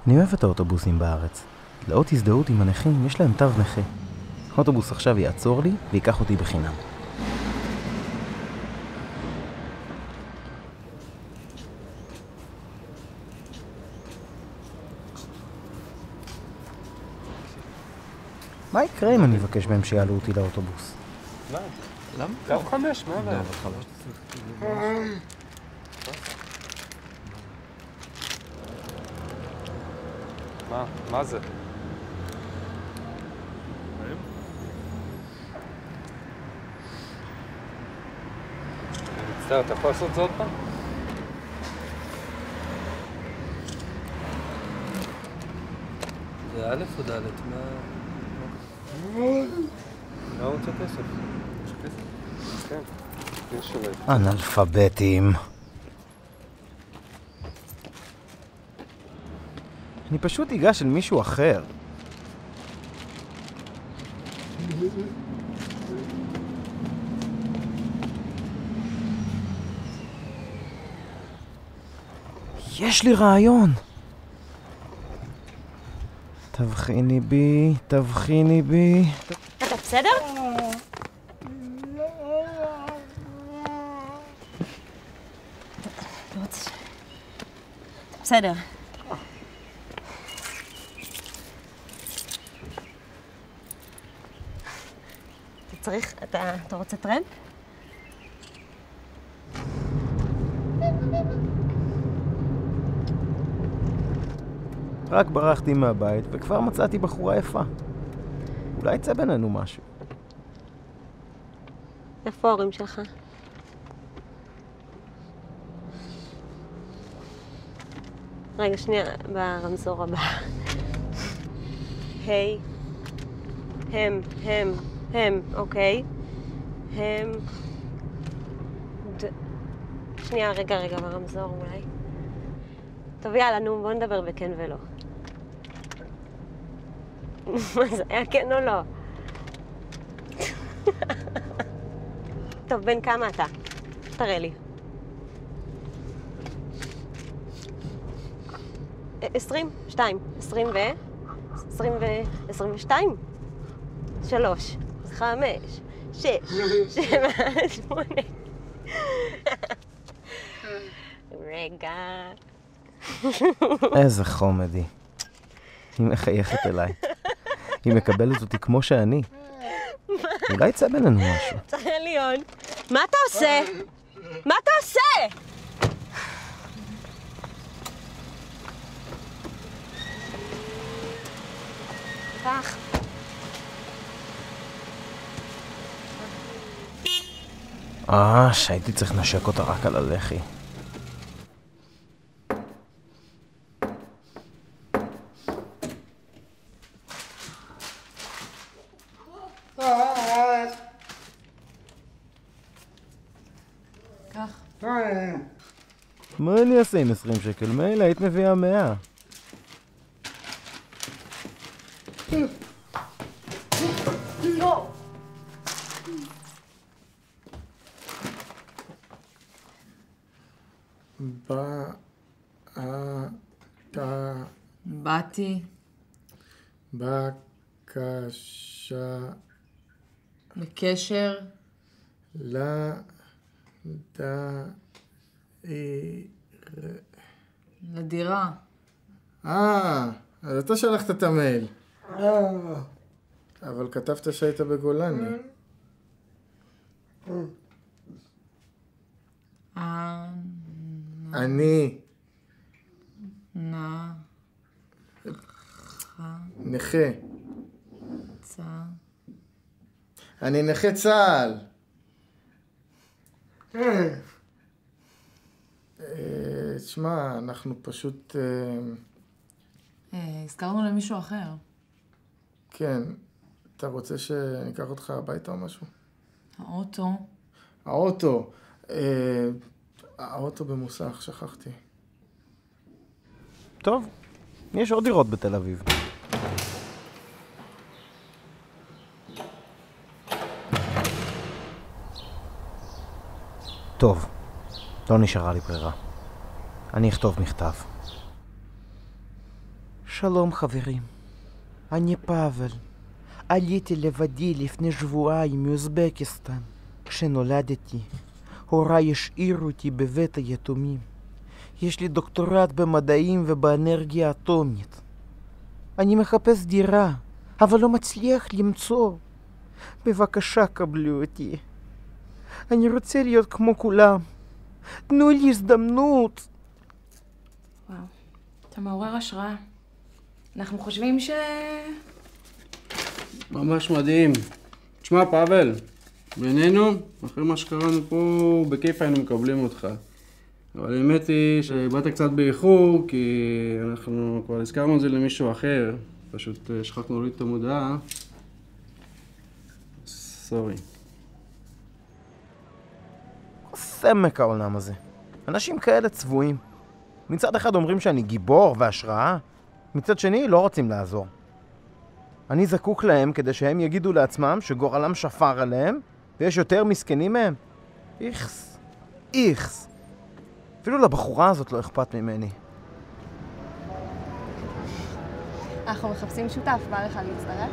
אני אוהב את האוטובוסים בארץ. לאות הזדהות עם הנכים יש להם תו נכה. האוטובוס עכשיו יעצור לי ויקח אותי בחינם. מה יקרה אם אני אבקש בהם שיעלו אותי לאוטובוס? למה? קו 5, מה הבעיה? מה זה? אני מצטער, אתה יכול לעשות את זה עוד פעם? זה א' או ד'? מה רוצה כסף? יש כסף? כן, יש שווה. אנאלפביתים. אני פשוט אגש אל מישהו אחר. יש לי רעיון. תבחיני בי, תבחיני בי. אתה בסדר? בסדר. אתה רוצה טרמפ? רק ברחתי מהבית וכבר מצאתי בחורה יפה. אולי יצא בינינו משהו. איפה ההורים שלך? רגע, שנייה, ברמזור הבא. היי. הם, אוקיי. הם... שנייה, רגע, ברמזור אולי. טוב, יאללה, נו, בוא נדבר בכן ולא. מה זה היה כן או לא? טוב, בן כמה אתה? תראה לי. 22, 22, 3, 5, 6, 7, 8. רגע. איזה חומדי. היא מחייכת אליי. היא מקבלת אותי כמו שאני. אולי יצא בינינו משהו. תראה לי עוד. מה אתה עושה? מה אתה עושה? כך. שהייתי צריך לנשק אותה רק על הלחי. כך. מה אני אעשה עם 20 שקל? מילא היית מביאה 100. לא. באתי. בקשה. בקשר. לדירה. אז אתה שלחת את המייל. אבל כתבת שהיית בגולני. אני נכה. אני נכה צה"ל. תשמע, אנחנו פשוט... הזכרנו למישהו אחר. כן. אתה רוצה שאני אקח אותך הביתה או משהו? האוטו במוסך, שכחתי. טוב, יש עוד דירות בתל אביב. טוב, לא נשארה לי ברירה. אני אכתוב מכתב. שלום חברים, אני פאבל. עליתי לבדי לפני שבועיים מאוזבקיסטן. כשנולדתי, הוריי השאירו אותי בבית היתומים. יש לי דוקטורט במדעים ובאנרגיה אטומית. אני מחפש דירה, אבל לא מצליח למצוא. בבקשה קבלו אותי. אני רוצה להיות כמו כולם. תנו לי הזדמנות. וואו, אתה מעורר השראה. אנחנו חושבים ממש מדהים. תשמע, פאבל, בינינו, אחרי מה שקראנו פה, בכיף היינו מקבלים אותך. אבל האמת היא שבאת קצת באיחור, כי אנחנו כבר הזכרנו את זה למישהו אחר. פשוט שכחנו להוריד את המודעה. סורי. סמק העולם הזה. אנשים כאלה צבועים. מצד אחד אומרים שאני גיבור והשראה, מצד שני לא רוצים לעזור. אני זקוק להם כדי שהם יגידו לעצמם שגורלם שפר עליהם, ויש יותר מסכנים מהם. איכס. איכס. אפילו לבחורה הזאת לא אכפת ממני. אנחנו מחפשים שותף, בא לך להצטרף?